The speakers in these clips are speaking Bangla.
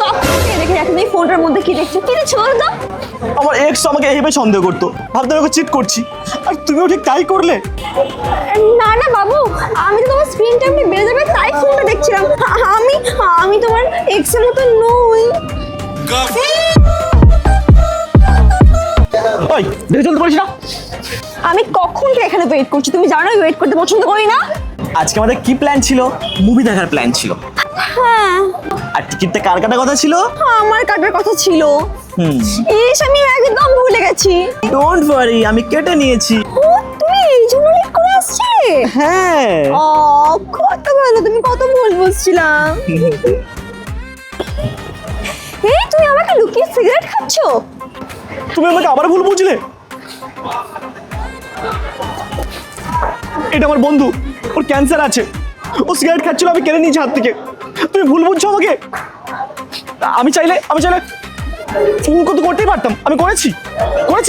তখন কে দেখে রাখে তুমি ফোনটার মধ্যে কি দেখছো? কি দেখছো বলো তো? আমার এক্স আমাকে এইভাবে সন্দেহ করতো, ভাবতে আমাকে চিট করছি, আর তুমিও ঠিক তাই করলে। না না বাবু, আমি তো তোমার স্ক্রিন টাইমটা বেড়ে যাবে তাই ফোনটা দেখছিলাম। আমি আমি তোমার এক্সের মতো নই। ওই দেখে চলতে পারিস না। আমি কখন থেকে এখানে ওয়েট করছি, তুমি জানো আমি ওয়েট করতে পছন্দ করি না। আজকে আমাদের কি প্ল্যান ছিল? মুভি দেখার প্ল্যান ছিল। হ্যাঁ, আর টিকিটটা কার কাটার কথা ছিল? আমার কাটার কথা ছিল। ইস, আমি একদম ভুলে গেছি। ডোন্ট ওয়ারি, আমি কেটে নিয়েছি। ও, তুমি এই জন্য লেট করে আসছিলে? হ্যাঁ। ও, কত ভালো, তুমি কত ভুল বুঝছিলাম। এই, তুমি আমাকে লুকিয়ে সিগারেট খাচ্ছো? তুমি আমাকে আবার ভুল বুঝলে? এটা আমার বন্ধু, ওর ক্যান্সার আছে, ও সিগারেট খাচ্ছিল, আমি কেড়ে নিয়েছি হাত থেকে। তুমি ভুল বুঝছো আমাকে। আমি চাইলে ফোন তো করতেই পারতাম, আমি করেছি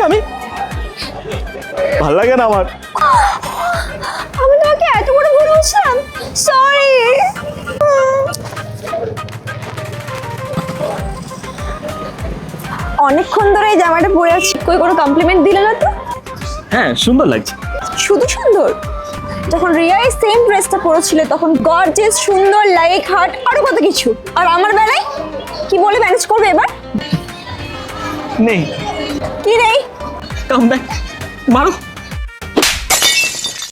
আমি। ভাল লাগে না আমার। আমি তোমাকে এত বড় ভুল বুঝলাম, সরি। অনেকক্ষণ ধরে এই জামাটা পরে আছি, কই কোনো কমপ্লিমেন্ট দিলে না তো? হ্যাঁ, সুন্দর লাগছে। শুধু সুন্দর? যখন রিয়া এই সেম ড্রেসটা পরেছিল তখন গর্জিয়াস, সুন্দর, লাইক হার্ট, আরো কত কিছু। আর আমার বেলায় কি বলে ম্যানেজ করবে এবার? নেই। কি নেই? কাম ব্যাক, মারো।